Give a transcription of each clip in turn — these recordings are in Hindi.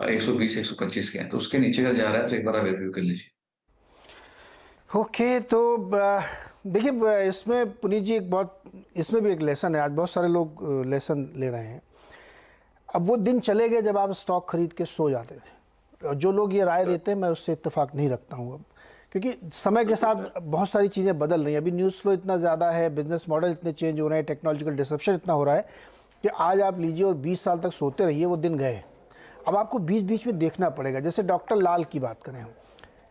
120 125 के हैं, तो उसके नीचे का जा रहा है तो एक बार आप रिव्यू कर लीजिए। ओके, तो देखिए, इसमें पुनीत जी एक बहुत, इसमें भी एक लेसन है। आज बहुत सारे लोग लेसन ले रहे हैं। अब वो दिन चले गए जब आप स्टॉक खरीद के सो जाते थे। और जो लोग ये राय देते हैं, मैं उससे इत्तेफाक नहीं रखता हूँ अब, क्योंकि समय के साथ बहुत सारी चीज़ें बदल रही हैं। अभी न्यूज़ फ्लो इतना ज़्यादा है, बिजनेस मॉडल इतने चेंज हो रहे हैं, टेक्नोलॉजिकल डिसरप्शन इतना हो रहा है कि आज आप लीजिए और 20 साल तक सोते रहिए, वो दिन गए। अब आपको बीच बीच में देखना पड़ेगा। जैसे डॉक्टर लाल की बात करें हम,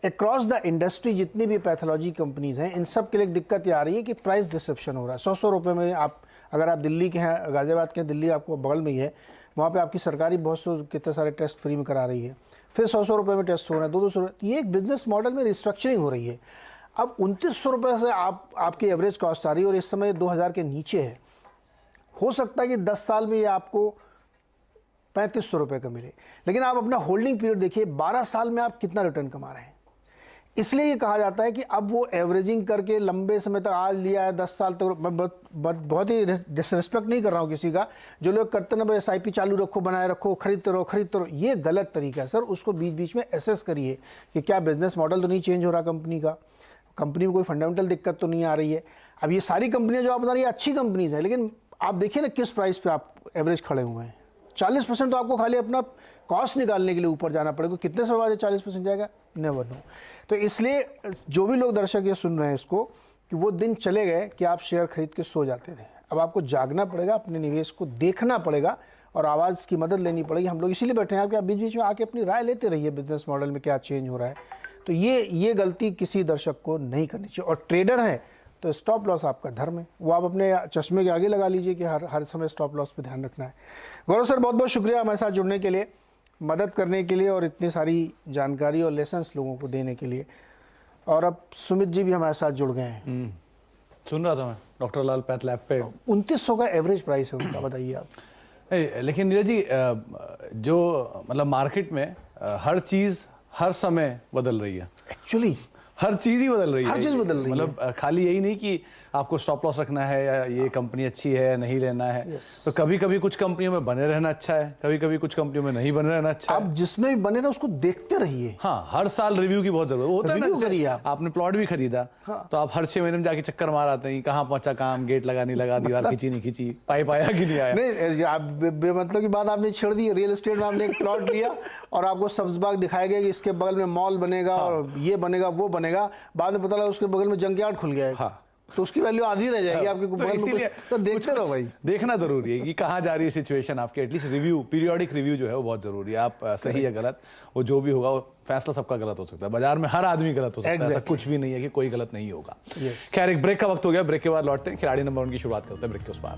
अक्रॉस द इंडस्ट्री जितनी भी पैथोलॉजी कंपनीज हैं, इन सब के लिए दिक्कत ये आ रही है कि प्राइस डिसरप्शन हो रहा है। 100 रुपये में आप, अगर आप दिल्ली के हैं, गाजियाबाद के हैं, दिल्ली आपको बगल में ही है, वहाँ पे आपकी सरकारी बहुत सौ कितने सारे टेस्ट फ्री में करा रही है, फिर 100 रुपये में टेस्ट हो रहा है, 200 रुपये। ये एक बिजनेस मॉडल में रिस्ट्रक्चरिंग हो रही है। अब 2900 रुपये से आपकी एवरेज कॉस्ट आ रही है और इस समय 2000 के नीचे है। हो सकता है कि 10 साल में ये आपको 3500 रुपये का मिले, लेकिन आप अपना होल्डिंग पीरियड देखिए, 12 साल में आप कितना रिटर्न कमा रहे हैं। इसलिए ये कहा जाता है कि अब वो एवरेजिंग करके लंबे समय तक आज लिया है, 10 साल तक। मैं बहुत ही डिसरिस्पेक्ट नहीं कर रहा हूँ किसी का। जो लोग करते ना, भाई SIP चालू रखो, बनाए रखो, खरीदते रहो, ये गलत तरीका है सर। उसको बीच बीच में एसेस करिए कि क्या बिजनेस मॉडल तो नहीं चेंज हो रहा कंपनी में कोई फंडामेंटल दिक्कत तो नहीं आ रही है। अब ये सारी कंपनियाँ जो आप बता रही है अच्छी कंपनीज हैं, लेकिन आप देखिए ना किस प्राइस पर आप एवरेज खड़े हुए हैं। 40% तो आपको खाली अपना कॉस्ट निकालने के लिए ऊपर जाना पड़ेगा। कितने समय बाद 40% जाएगा, नेवर नो। तो इसलिए जो भी लोग दर्शक ये सुन रहे हैं इसको, कि वो दिन चले गए कि आप शेयर खरीद के सो जाते थे। अब आपको जागना पड़ेगा, अपने निवेश को देखना पड़ेगा और आवाज़ की मदद लेनी पड़ेगी। हम लोग इसीलिए बैठे हैं कि आप बीच बीच में आके अपनी राय लेते रहिए, बिजनेस मॉडल में क्या चेंज हो रहा है। तो ये गलती किसी दर्शक को नहीं करनी चाहिए। और ट्रेडर है तो स्टॉप लॉस आपका धर्म है, वो आप अपने चश्मे के आगे लगा लीजिए कि हर समय स्टॉप लॉस पे ध्यान रखना है। गौरव सर, बहुत बहुत शुक्रिया हमारे साथ जुड़ने के लिए, मदद करने के लिए और इतनी सारी जानकारी और लेसन्स लोगों को देने के लिए। और अब सुमित जी भी हमारे साथ जुड़ गए हैं। सुन रहा था मैं डॉक्टर लाल पैथ लैब पे 2900 का एवरेज प्राइस है उसका, बताइए आप। लेकिन नीरज जी, जो मतलब मार्केट में हर चीज़ हर समय बदल रही है। एक्चुअली हर चीज़ ही बदल रही है। हर चीज़ बदल रही है। मतलब खाली यही नहीं कि आपको स्टॉप लॉस रखना है या ये कंपनी अच्छी है या नहीं लेना है। Yes. तो कभी कभी कुछ कंपनियों में बने रहना अच्छा है, कभी कभी कुछ कंपनियों में नहीं बने रहना अच्छा है। आप जिसमें भी बने ना उसको देखते रहिए। हाँ, हर साल रिव्यू की बहुत जरूरत होता है ना। रिव्यू करिए आप। आपने प्लॉट भी खरीदा, हाँ। तो आप हर 6 महीने में जाके चक्कर मार आते हैं, कहाँ पहुंचा काम, गेट लगा नहीं लगा, दीवार खींची नहीं खींची, पाइप आया कि नहीं आया। नहीं, आप बेमतलब की बात आपने छेड़ दी। रियल एस्टेट में आपने एक प्लॉट लिया और आपको सब्जबाग दिखाया गया कि इसके बगल में मॉल बनेगा और ये बनेगा वो बनेगा, बाद में पता लगा उसके बगल में जंकयार्ड खुल गया है। हाँ, तो उसकी वैल्यू आधी रह जाएगी आपके तो बगल में। इसीलिए तो देखते रहो भाई, देखना जरूरी है कि कहाँ जा रही है सिचुएशन आपके। एटलीस्ट रिव्यू, पीरियोडिक रिव्यू जो है वो बहुत जरूरी है। आप सही या गलत, वो जो भी होगा वो फैसला सबका गलत हो सकता है। बाजार में हर आदमी गलत हो सकता है, ऐसा कुछ भी नहीं है कि कोई गलत नहीं होगा। खैर, एक ब्रेक का वक्त हो गया। ब्रेक के बाद लौटते हैं, खिलाड़ी नंबर 1 की शुरुआत करते हैं ब्रेक के उस पार।